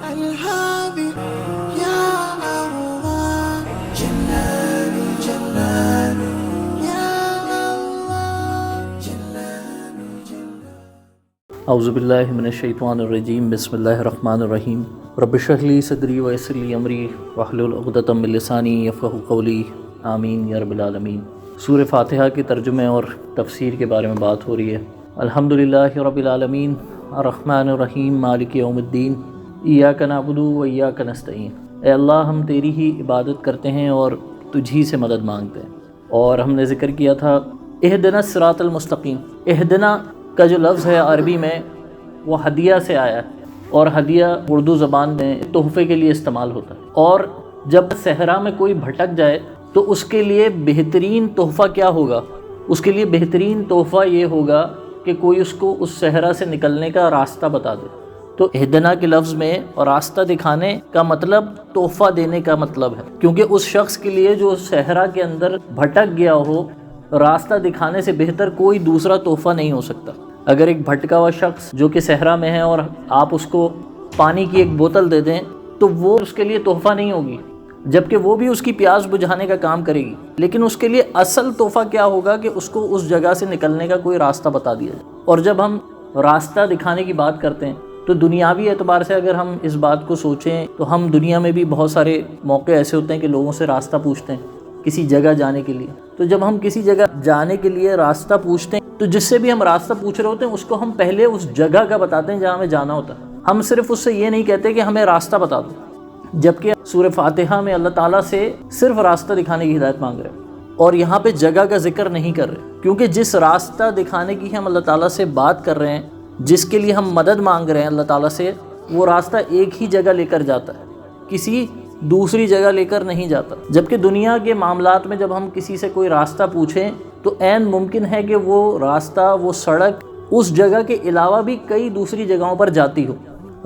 الهادي يا الله جلالي جلالي يا الله جلالي جلالي اعوذ باللہ من الشیطان الرجیم بسم اللہ الرحمن الرحیم رب اشرح لی صدری ویسر لی امری واحلل عقدۃ من لسانی یفقہوا قولی آمین یا رب العالمین۔ سورہ فاتحہ کے ترجمے اور تفسیر کے بارے میں بات ہو رہی ہے۔ الحمدللہ رب العالمین الرحمن الرحیم مالک یوم الدین ایاک نعبد و ایاک نستعین۔ اے اللہ، ہم تیری ہی عبادت کرتے ہیں اور تجھ ہی سے مدد مانگتے ہیں۔ اور ہم نے ذکر کیا تھا اہدنا الصراط المستقیم۔ اہدنا کا جو لفظ ہے عربی میں وہ ہدیہ سے آیا ہے، اور ہدیہ اردو زبان میں تحفے کے لیے استعمال ہوتا ہے۔ اور جب صحرا میں کوئی بھٹک جائے تو اس کے لیے بہترین تحفہ کیا ہوگا؟ اس کے لیے بہترین تحفہ یہ ہوگا کہ کوئی اس کو اس صحرا سے نکلنے کا راستہ بتا دے۔ تو اہدنا کے لفظ میں راستہ دکھانے کا مطلب تحفہ دینے کا مطلب ہے، کیونکہ اس شخص کے لیے جو صحرا کے اندر بھٹک گیا ہو، راستہ دکھانے سے بہتر کوئی دوسرا تحفہ نہیں ہو سکتا۔ اگر ایک بھٹکا ہوا شخص جو کہ صحرا میں ہے اور آپ اس کو پانی کی ایک بوتل دے دیں تو وہ اس کے لیے تحفہ نہیں ہوگی، جبکہ وہ بھی اس کی پیاس بجھانے کا کام کرے گی، لیکن اس کے لیے اصل تحفہ کیا ہوگا کہ اس کو اس جگہ سے نکلنے کا کوئی راستہ بتا دیا جائے۔ اور جب ہم راستہ دکھانے کی بات کرتے ہیں تو دنیاوی اعتبار سے اگر ہم اس بات کو سوچیں تو ہم دنیا میں بھی بہت سارے موقع ایسے ہوتے ہیں کہ لوگوں سے راستہ پوچھتے ہیں کسی جگہ جانے کے لیے۔ تو جب ہم کسی جگہ جانے کے لیے راستہ پوچھتے ہیں تو جس سے بھی ہم راستہ پوچھ رہے ہوتے ہیں اس کو ہم پہلے اس جگہ کا بتاتے ہیں جہاں ہمیں جانا ہوتا ہے۔ ہم صرف اس سے یہ نہیں کہتے کہ ہمیں راستہ بتا دو، جبکہ سورہ فاتحہ میں اللہ تعالیٰ سے صرف راستہ دکھانے کی ہدایت مانگ رہے ہیں، اور یہاں پہ جگہ کا ذکر نہیں کر رہے، کیونکہ جس راستہ دکھانے کی ہم اللہ تعالیٰ سے بات کر رہے ہیں، جس کے لیے ہم مدد مانگ رہے ہیں اللہ تعالیٰ سے، وہ راستہ ایک ہی جگہ لے کر جاتا ہے، کسی دوسری جگہ لے کر نہیں جاتا۔ جبکہ دنیا کے معاملات میں جب ہم کسی سے کوئی راستہ پوچھیں تو عین ممکن ہے کہ وہ راستہ، وہ سڑک اس جگہ کے علاوہ بھی کئی دوسری جگہوں پر جاتی ہو،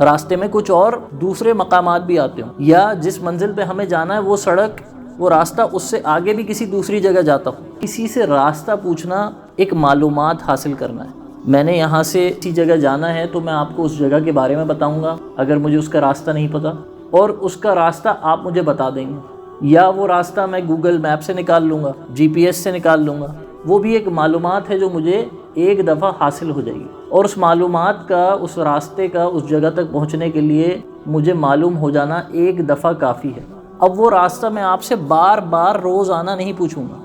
راستے میں کچھ اور دوسرے مقامات بھی آتے ہوں، یا جس منزل پہ ہمیں جانا ہے وہ سڑک، وہ راستہ اس سے آگے بھی کسی دوسری جگہ جاتا ہو۔ کسی سے راستہ پوچھنا ایک معلومات حاصل کرنا ہے۔ میں نے یہاں سے کسی جگہ جانا ہے تو میں آپ کو اس جگہ کے بارے میں بتاؤں گا اگر مجھے اس کا راستہ نہیں پتہ، اور اس کا راستہ آپ مجھے بتا دیں گے، یا وہ راستہ میں گوگل میپ سے نکال لوں گا، جی پی ایس سے نکال لوں گا۔ وہ بھی ایک معلومات ہے جو مجھے ایک دفعہ حاصل ہو جائے گی، اور اس معلومات کا، اس راستے کا، اس جگہ تک پہنچنے کے لیے مجھے معلوم ہو جانا ایک دفعہ کافی ہے۔ اب وہ راستہ میں آپ سے بار بار روزانہ نہیں پوچھوں گا،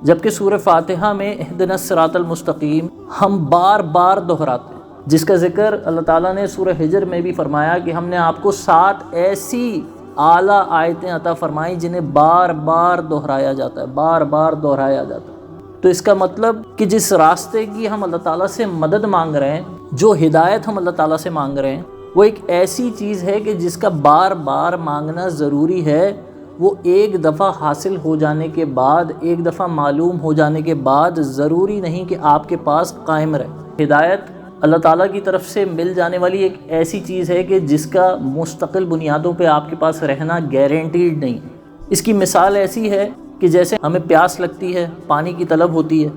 جبکہ سورہ فاتحہ میں اہدنا الصراط المستقیم ہم بار بار دہراتے ہیں، جس کا ذکر اللہ تعالیٰ نے سورہ حجر میں بھی فرمایا کہ ہم نے آپ کو 7 ایسی اعلیٰ آیتیں عطا فرمائیں جنہیں بار بار دہرایا جاتا ہے، بار بار دہرایا جاتا ہے۔ تو اس کا مطلب کہ جس راستے کی ہم اللہ تعالیٰ سے مدد مانگ رہے ہیں، جو ہدایت ہم اللہ تعالیٰ سے مانگ رہے ہیں، وہ ایک ایسی چیز ہے کہ جس کا بار بار مانگنا ضروری ہے۔ وہ ایک دفعہ حاصل ہو جانے کے بعد، ایک دفعہ معلوم ہو جانے کے بعد ضروری نہیں کہ آپ کے پاس قائم رہے۔ ہدایت اللہ تعالیٰ کی طرف سے مل جانے والی ایک ایسی چیز ہے کہ جس کا مستقل بنیادوں پہ آپ کے پاس رہنا گارنٹیڈ نہیں۔ اس کی مثال ایسی ہے کہ جیسے ہمیں پیاس لگتی ہے، پانی کی طلب ہوتی ہے،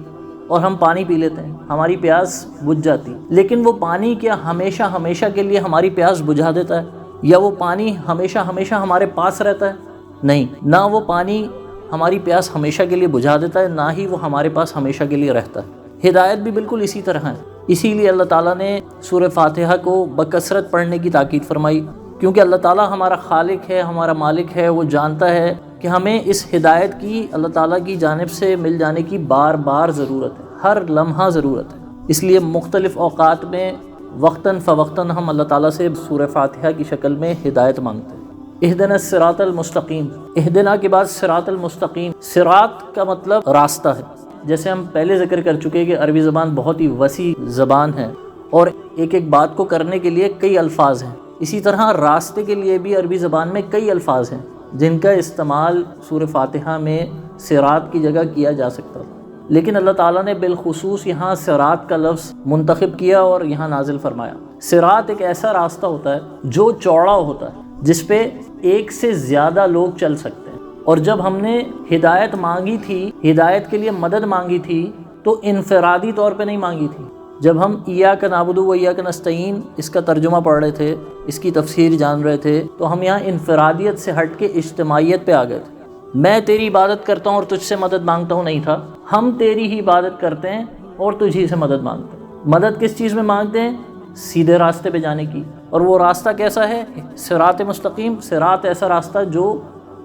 اور ہم پانی پی لیتے ہیں، ہماری پیاس بجھ جاتی ہے، لیکن وہ پانی کیا ہمیشہ ہمیشہ کے لیے ہماری پیاس بجھا دیتا ہے؟ یا وہ پانی ہمیشہ ہمیشہ ہمارے پاس رہتا ہے؟ نہیں، نہ وہ پانی ہماری پیاس ہمیشہ کے لیے بجھا دیتا ہے، نہ ہی وہ ہمارے پاس ہمیشہ کے لیے رہتا ہے۔ ہدایت بھی بالکل اسی طرح ہے۔ اسی لیے اللہ تعالیٰ نے سورہ فاتحہ کو بکثرت پڑھنے کی تاکید فرمائی، کیونکہ اللہ تعالیٰ ہمارا خالق ہے، ہمارا مالک ہے، وہ جانتا ہے کہ ہمیں اس ہدایت کی اللہ تعالیٰ کی جانب سے مل جانے کی بار بار ضرورت ہے، ہر لمحہ ضرورت ہے۔ اس لیے مختلف اوقات میں وقتاً فوقتاً ہم اللہ تعالیٰ سے سورہ فاتحہ کی شکل میں ہدایت مانگتے ہیں۔ اہدنا الصراط المستقیم، اہدنا کے بعد صراط المستقیم۔ صراط کا مطلب راستہ ہے، جیسے ہم پہلے ذکر کر چکے کہ عربی زبان بہت ہی وسیع زبان ہے، اور ایک ایک بات کو کرنے کے لیے کئی الفاظ ہیں۔ اسی طرح راستے کے لیے بھی عربی زبان میں کئی الفاظ ہیں جن کا استعمال سورہ فاتحہ میں صراط کی جگہ کیا جا سکتا ہے، لیکن اللہ تعالیٰ نے بالخصوص یہاں صراط کا لفظ منتخب کیا اور یہاں نازل فرمایا۔ صراط ایک ایسا راستہ ہوتا ہے جو چوڑا ہوتا ہے، جس پہ ایک سے زیادہ لوگ چل سکتے ہیں۔ اور جب ہم نے ہدایت مانگی تھی، ہدایت کے لیے مدد مانگی تھی، تو انفرادی طور پہ نہیں مانگی تھی۔ جب ہم ایاک نعبد و ایاک نستعین اس کا ترجمہ پڑھ رہے تھے، اس کی تفسیر جان رہے تھے تو ہم یہاں انفرادیت سے ہٹ کے اجتماعیت پہ آ گئے تھے۔ میں تیری عبادت کرتا ہوں اور تجھ سے مدد مانگتا ہوں نہیں تھا، ہم تیری ہی عبادت کرتے ہیں اور تجھی سے مدد مانگتے ہیں۔ مدد کس چیز میں مانگتے ہیں؟ سیدھے راستے پہ جانے کی۔ اور وہ راستہ کیسا ہے؟ صراط مستقیم۔ صراط ایسا راستہ جو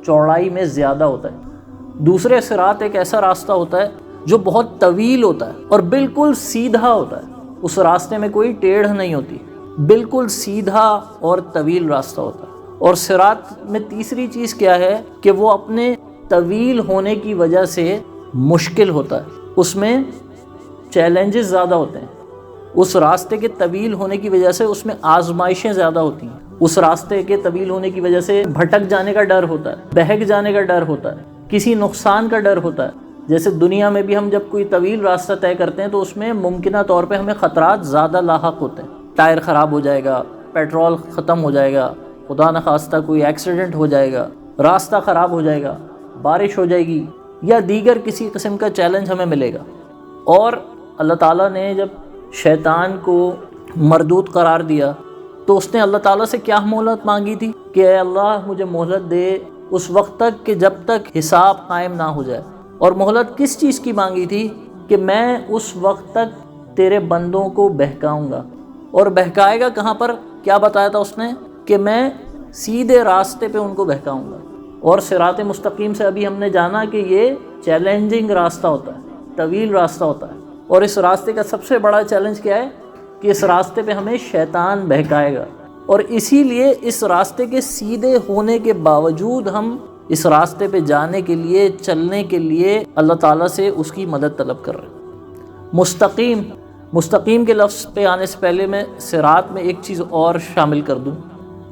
چوڑائی میں زیادہ ہوتا ہے۔ دوسرے صراط ایک ایسا راستہ ہوتا ہے جو بہت طویل ہوتا ہے اور بالکل سیدھا ہوتا ہے، اس راستے میں کوئی ٹیڑھ نہیں ہوتی، بالکل سیدھا اور طویل راستہ ہوتا ہے۔ اور صراط میں تیسری چیز کیا ہے کہ وہ اپنے طویل ہونے کی وجہ سے مشکل ہوتا ہے، اس میں چیلنجز زیادہ ہوتے ہیں۔ اس راستے کے طویل ہونے کی وجہ سے اس میں آزمائشیں زیادہ ہوتی ہیں، اس راستے کے طویل ہونے کی وجہ سے بھٹک جانے کا ڈر ہوتا ہے، بہک جانے کا ڈر ہوتا ہے، کسی نقصان کا ڈر ہوتا ہے۔ جیسے دنیا میں بھی ہم جب کوئی طویل راستہ طے کرتے ہیں تو اس میں ممکنہ طور پہ ہمیں خطرات زیادہ لاحق ہوتے ہیں، ٹائر خراب ہو جائے گا، پیٹرول ختم ہو جائے گا، خدا نخواستہ کوئی ایکسیڈنٹ ہو جائے گا، راستہ خراب ہو جائے گا، بارش ہو جائے گی یا دیگر کسی قسم کا چیلنج ہمیں ملے گا۔ اور اللہ تعالیٰ نے جب شیطان کو مردود قرار دیا تو اس نے اللہ تعالیٰ سے کیا مہلت مانگی تھی کہ اے اللہ مجھے مہلت دے اس وقت تک کہ جب تک حساب قائم نہ ہو جائے۔ اور مہلت کس چیز کی مانگی تھی؟ کہ میں اس وقت تک تیرے بندوں کو بہکاؤں گا۔ اور بہکائے گا کہاں پر؟ کیا بتایا تھا اس نے؟ کہ میں سیدھے راستے پہ ان کو بہکاؤں گا۔ اور صراط مستقیم سے ابھی ہم نے جانا کہ یہ چیلنجنگ راستہ ہوتا ہے، طویل راستہ ہوتا ہے۔ اور اس راستے کا سب سے بڑا چیلنج کیا ہے؟ کہ اس راستے پہ ہمیں شیطان بہکائے گا، اور اسی لیے اس راستے کے سیدھے ہونے کے باوجود ہم اس راستے پہ جانے کے لیے، چلنے کے لیے اللہ تعالیٰ سے اس کی مدد طلب کر رہے ہیں۔ مستقیم کے لفظ پہ آنے سے پہلے میں صراط میں ایک چیز اور شامل کر دوں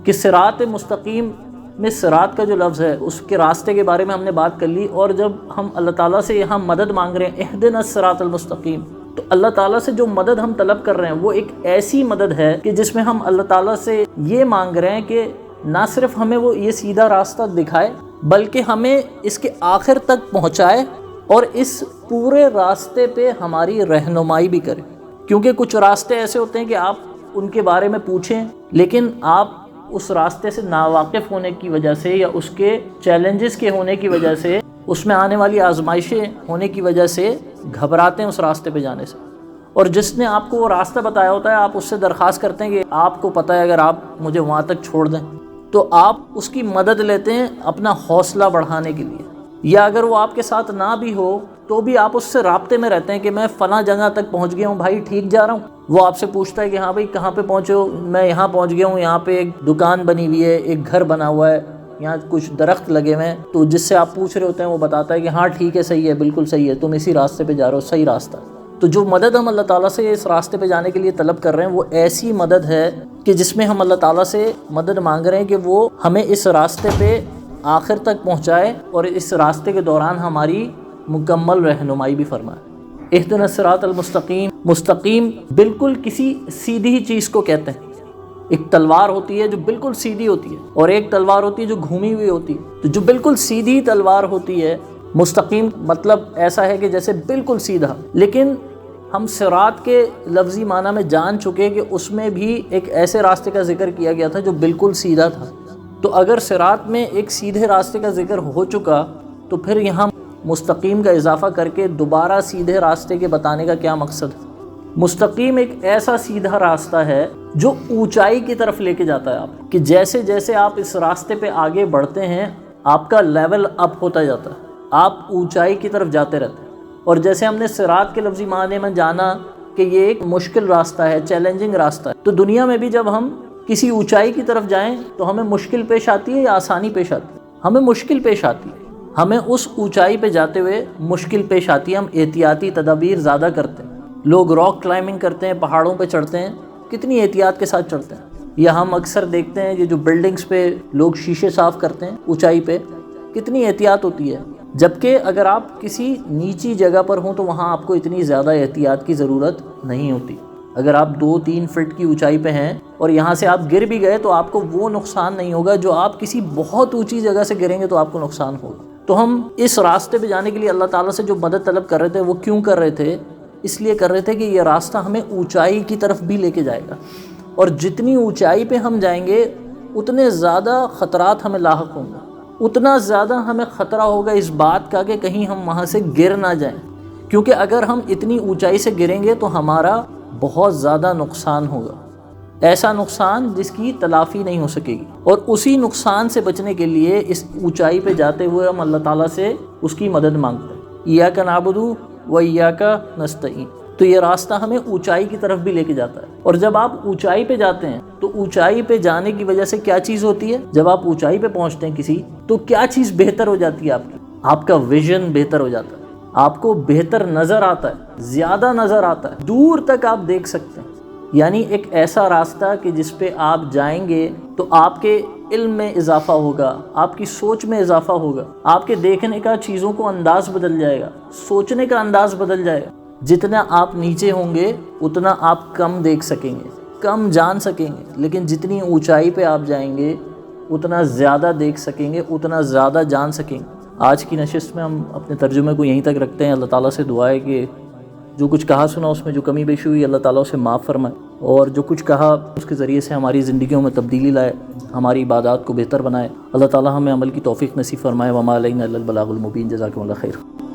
کہ صراط مستقیم میں صراط کا جو لفظ ہے اس کے راستے کے بارے میں ہم نے بات کر لی، اور جب ہم اللہ تعالیٰ سے یہاں مدد مانگ رہے ہیں اہدنا الصراط المستقیم، تو اللہ تعالیٰ سے جو مدد ہم طلب کر رہے ہیں وہ ایک ایسی مدد ہے کہ جس میں ہم اللہ تعالیٰ سے یہ مانگ رہے ہیں کہ نہ صرف ہمیں وہ یہ سیدھا راستہ دکھائے بلکہ ہمیں اس کے آخر تک پہنچائے اور اس پورے راستے پہ ہماری رہنمائی بھی کرے۔ کیونکہ کچھ راستے ایسے ہوتے ہیں کہ آپ ان کے بارے میں پوچھیں لیکن آپ اس راستے سے ناواقف ہونے کی وجہ سے یا اس کے چیلنجز کے ہونے کی وجہ سے، اس میں آنے والی آزمائشیں ہونے کی وجہ سے گھبراتے ہیں اس راستے پہ جانے سے۔ اور جس نے آپ کو وہ راستہ بتایا ہوتا ہے آپ اس سے درخواست کرتے ہیں کہ آپ کو پتہ ہے اگر آپ مجھے وہاں تک چھوڑ دیں، تو آپ اس کی مدد لیتے ہیں اپنا حوصلہ بڑھانے کے لیے، یا اگر وہ آپ کے ساتھ نہ بھی ہو تو بھی آپ اس سے رابطے میں رہتے ہیں کہ میں فلاں جگہ تک پہنچ گیا ہوں بھائی، ٹھیک جا رہا ہوں۔ وہ آپ سے پوچھتا ہے کہ ہاں بھائی کہاں پہ پہنچے ہو؟ میں یہاں پہنچ گیا ہوں، یہاں پہ ایک دکان بنی ہوئی ہے، ایک گھر بنا ہوا ہے، یہاں کچھ درخت لگے ہوئے ہیں۔ تو جس سے آپ پوچھ رہے ہوتے ہیں وہ بتاتا ہے کہ ہاں ٹھیک ہے، صحیح ہے، بالکل صحیح ہے، تم اسی راستے پہ جا رہے ہو، صحیح راستہ۔ تو جو مدد ہم اللہ تعالیٰ سے اس راستے پہ جانے کے لیے طلب کر رہے ہیں وہ ایسی مدد ہے کہ جس میں ہم اللہ تعالیٰ سے مدد مانگ رہے ہیں کہ وہ ہمیں اس راستے پہ آخر تک پہنچائے اور اس راستے کے دوران ہماری مکمل رہنمائی بھی فرمائے۔ اہدنا الصراط المستقیم، مستقیم بالکل کسی سیدھی چیز کو کہتے ہیں۔ ایک تلوار ہوتی ہے جو بالکل سیدھی ہوتی ہے اور ایک تلوار ہوتی ہے جو گھومی ہوئی ہوتی ہے۔ تو جو بالکل سیدھی تلوار ہوتی ہے، مستقیم مطلب ایسا ہے کہ جیسے بالکل سیدھا، لیکن ہم صراط کے لفظی معنی میں جان چکے کہ اس میں بھی ایک ایسے راستے کا ذکر کیا گیا تھا جو بالکل سیدھا تھا۔ تو اگر صراط میں ایک سیدھے راستے کا ذکر ہو چکا تو پھر یہاں مستقیم کا اضافہ کر کے دوبارہ سیدھے راستے کے بتانے کا کیا مقصد ہے؟ مستقیم ایک ایسا سیدھا راستہ ہے جو اونچائی کی طرف لے کے جاتا ہے آپ، کہ جیسے جیسے آپ اس راستے پہ آگے بڑھتے ہیں آپ کا لیول اپ ہوتا جاتا ہے، آپ اونچائی کی طرف جاتے رہتے ہیں۔ اور جیسے ہم نے صراط کے لفظی معنی میں جانا کہ یہ ایک مشکل راستہ ہے، چیلنجنگ راستہ ہے، تو دنیا میں بھی جب ہم کسی اونچائی کی طرف جائیں تو ہمیں مشکل پیش آتی ہے یا آسانی پیش آتی ہے؟ ہمیں مشکل پیش آتی ہے، ہمیں اس اونچائی پہ جاتے ہوئے مشکل پیش آتی ہے، ہم احتیاطی تدابیر زیادہ کرتے ہیں۔ لوگ راک کلائمبنگ کرتے ہیں، پہاڑوں پہ چڑھتے ہیں، کتنی احتیاط کے ساتھ چڑھتے ہیں۔ یا ہم اکثر دیکھتے ہیں یہ جو بلڈنگز پہ لوگ شیشے صاف کرتے ہیں اونچائی پہ، کتنی احتیاط ہوتی ہے، جبکہ اگر آپ کسی نیچی جگہ پر ہوں تو وہاں آپ کو اتنی زیادہ احتیاط کی ضرورت نہیں ہوتی۔ اگر آپ 2-3 فٹ کی اونچائی پہ ہیں اور یہاں سے آپ گر بھی گئے تو آپ کو وہ نقصان نہیں ہوگا جو آپ کسی بہت اونچی جگہ سے گریں گے تو آپ کو نقصان ہوگا۔ تو ہم اس راستے پہ جانے کے لیے اللہ تعالیٰ سے جو مدد طلب کر رہے تھے وہ کیوں کر رہے تھے؟ اس لیے کر رہے تھے کہ یہ راستہ ہمیں اونچائی کی طرف بھی لے کے جائے گا، اور جتنی اونچائی پہ ہم جائیں گے اتنے زیادہ خطرات ہمیں لاحق ہوں گے، اتنا زیادہ ہمیں خطرہ ہوگا اس بات کا کہ کہیں ہم وہاں سے گر نہ جائیں، کیونکہ اگر ہم اتنی اونچائی سے گریں گے تو ہمارا بہت زیادہ نقصان ہوگا، ایسا نقصان جس کی تلافی نہیں ہو سکے گی۔ اور اسی نقصان سے بچنے کے لیے اس اونچائی پہ جاتے ہوئے ہم اللہ تعالیٰ سے اس کی مدد مانگتے ہیں۔ ایاک نعبد و ایاک نستعین، تو یہ راستہ ہمیں اونچائی کی طرف بھی لے کے جاتا ہے۔ اور جب آپ اونچائی پہ جاتے ہیں تو اونچائی پہ جانے کی وجہ سے کیا چیز ہوتی ہے؟ جب آپ اونچائی پہ پہنچتے ہیں کسی، تو کیا چیز بہتر ہو جاتی ہے؟ آپ کا ویژن بہتر ہو جاتا ہے، آپ کو بہتر نظر آتا ہے، زیادہ نظر آتا ہے، دور تک آپ دیکھ سکتے ہیں۔ یعنی ایک ایسا راستہ کہ جس پہ آپ جائیں گے تو آپ کے علم میں اضافہ ہوگا، آپ کی سوچ میں اضافہ ہوگا، آپ کے دیکھنے کا چیزوں کو انداز بدل جائے گا، سوچنے کا انداز بدل جائے گا۔ جتنا آپ نیچے ہوں گے اتنا آپ کم دیکھ سکیں گے، کم جان سکیں گے، لیکن جتنی اونچائی پہ آپ جائیں گے اتنا زیادہ دیکھ سکیں گے، اتنا زیادہ جان سکیں گے۔ آج کی نشست میں ہم اپنے ترجمے کو یہیں تک رکھتے ہیں۔ اللہ تعالیٰ سے دعا ہے کہ جو کچھ کہا سنا اس میں جو کمی بیشی ہوئی اللہ تعالیٰ اسے معاف فرمائے، اور جو کچھ کہا اس کے ذریعے سے ہماری زندگیوں میں تبدیلی لائے، ہماری عبادات کو بہتر بنائے۔ اللہ تعالیٰ ہمیں عمل کی توفیق نصیب فرمائے۔ وما علینا الا البلاغ المبین۔ جزاکم اللہ خیر۔